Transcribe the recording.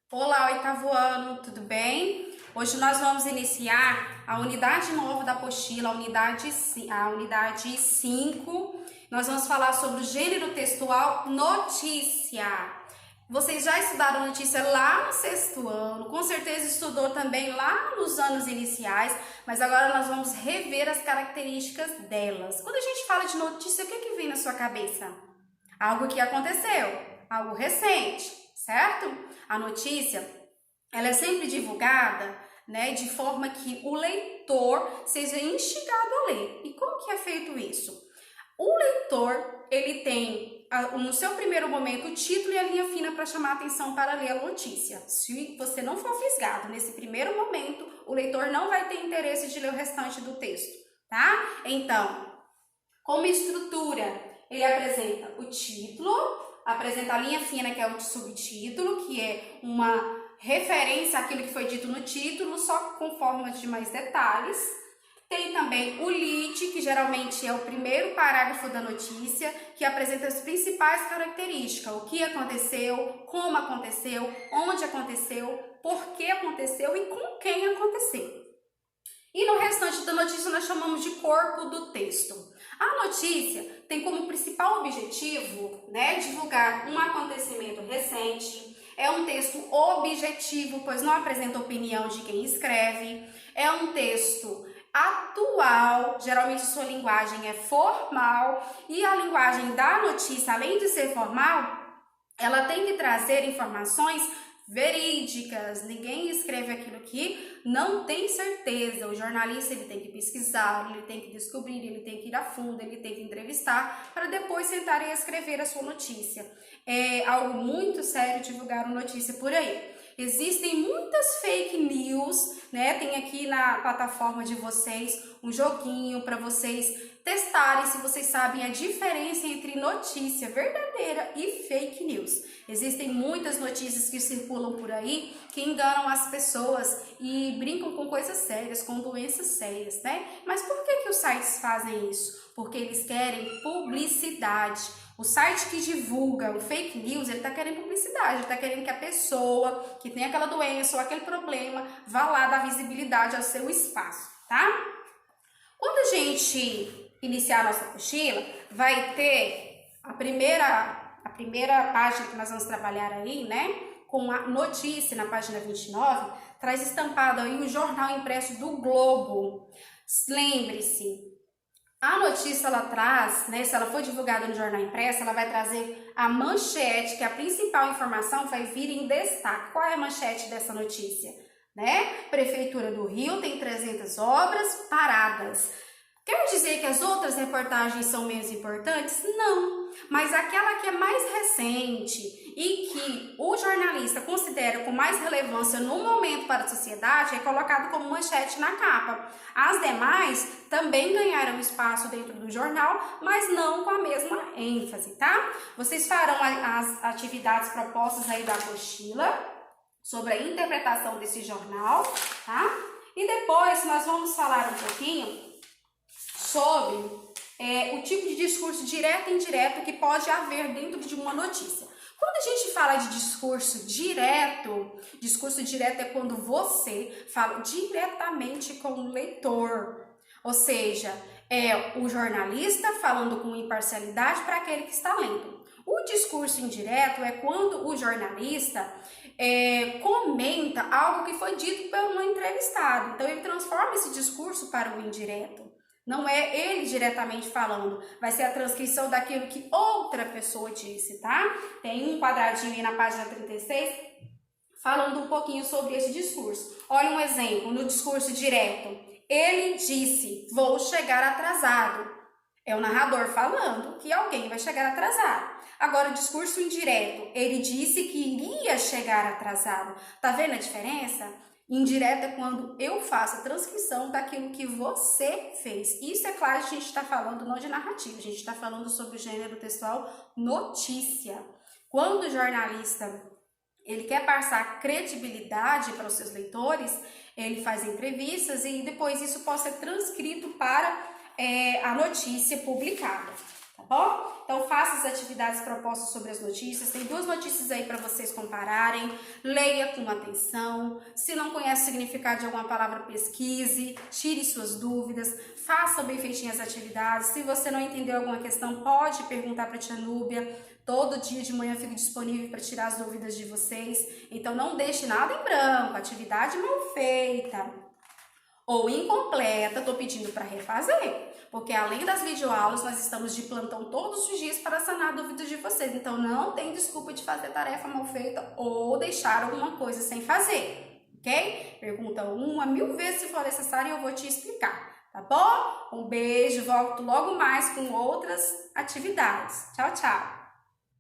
Olá, oitavo ano, tudo bem? Hoje nós vamos iniciar a unidade nova da apostila, a unidade 5. Nós vamos falar sobre o gênero textual notícia. Vocês já estudaram notícia lá no sexto ano, com certeza estudou também lá nos anos iniciais, mas agora nós vamos rever as características delas. Quando a gente fala de notícia, o que vem na sua cabeça? Algo que aconteceu, algo recente, certo? A notícia, ela é sempre divulgada, né, de forma que o leitor seja instigado a ler. E como que é feito isso? O leitor, ele tem, no seu primeiro momento, o título e a linha fina para chamar a atenção para ler a notícia. Se você não for fisgado nesse primeiro momento, o leitor não vai ter interesse de ler o restante do texto, tá? Então, como estrutura, ele apresenta o título, apresenta a linha fina, que é o subtítulo, que é uma referência àquilo que foi dito no título, só com formas de mais detalhes. Tem também o lead, que geralmente é o primeiro parágrafo da notícia, que apresenta as principais características, o que aconteceu, como aconteceu, onde aconteceu, por que aconteceu e com quem aconteceu. E no restante da notícia nós chamamos de corpo do texto. A notícia tem como principal objetivo, divulgar um acontecimento recente. É um texto objetivo, pois não apresenta opinião de quem escreve. É um texto atual, geralmente sua linguagem é formal. E a linguagem da notícia, além de ser formal, ela tem que trazer informações verídicas. Ninguém escreve aquilo que não tem certeza. O jornalista, ele tem que pesquisar, ele tem que descobrir, ele tem que ir a fundo, ele tem que entrevistar para depois sentar e escrever a sua notícia. É algo muito sério divulgar uma notícia por aí. Existem muitas fake news, Tem aqui na plataforma de vocês um joguinho para vocês testarem se vocês sabem a diferença entre notícia verdadeira e fake news. Existem muitas notícias que circulam por aí que enganam as pessoas e brincam com coisas sérias, com doenças sérias, Mas por que os sites fazem isso? Porque eles querem publicidade. O site que divulga o fake news, ele está querendo publicidade, ele está querendo que a pessoa que tem aquela doença ou aquele problema vá lá dar visibilidade ao seu espaço, tá? Quando a gente iniciar a nossa apostila, vai ter a primeira página que nós vamos trabalhar aí, com a notícia na página 29, traz estampado aí o jornal impresso do Globo. Lembre-se, a notícia ela traz, se ela for divulgada no jornal impresso, ela vai trazer a manchete, que a principal informação vai vir em destaque. Qual é a manchete dessa notícia? Prefeitura do Rio tem 300 obras paradas. Quer dizer que as outras reportagens são menos importantes? Não, mas aquela que é mais recente e que o jornalista considera com mais relevância no momento para a sociedade é colocado como manchete na capa. As demais também ganharam espaço dentro do jornal, mas não com a mesma ênfase, tá? Vocês farão as atividades propostas aí da apostila sobre a interpretação desse jornal, tá? E depois nós vamos falar um pouquinho sobre o tipo de discurso direto e indireto que pode haver dentro de uma notícia. Quando a gente fala de discurso direto é quando você fala diretamente com o leitor, ou seja, é o jornalista falando com imparcialidade para aquele que está lendo. O discurso indireto é quando o jornalista comenta algo que foi dito pelo entrevistado. Então, ele transforma esse discurso para o indireto. Não é ele diretamente falando, vai ser a transcrição daquilo que outra pessoa disse, tá? Tem um quadradinho aí na página 36 falando um pouquinho sobre esse discurso. Olha um exemplo, no discurso direto. Ele disse, vou chegar atrasado. É o narrador falando que alguém vai chegar atrasado. Agora, o discurso indireto, ele disse que iria chegar atrasado. Tá vendo a diferença? Indireto é quando eu faço a transcrição daquilo que você fez. Isso, é claro, a gente está falando não de narrativa, a gente está falando sobre o gênero textual notícia. Quando o jornalista ele quer passar credibilidade para os seus leitores, ele faz entrevistas e depois isso pode ser transcrito para a notícia publicada, tá bom? Então faça as atividades propostas sobre as notícias. Tem 2 notícias aí para vocês compararem. Leia com atenção. Se não conhece o significado de alguma palavra, pesquise. Tire suas dúvidas. Faça bem feitinho as atividades. Se você não entendeu alguma questão, pode perguntar para a tia Núbia. Todo dia de manhã eu fico disponível para tirar as dúvidas de vocês. Então não deixe nada em branco. Atividade mal feita ou incompleta, estou pedindo para refazer. Porque além das videoaulas, nós estamos de plantão todos os dias para sanar dúvidas de vocês. Então não tem desculpa de fazer tarefa mal feita ou deixar alguma coisa sem fazer. Ok? Pergunta 1 a 1000 vezes se for necessário e eu vou te explicar. Tá bom? Um beijo, volto logo mais com outras atividades. Tchau, tchau!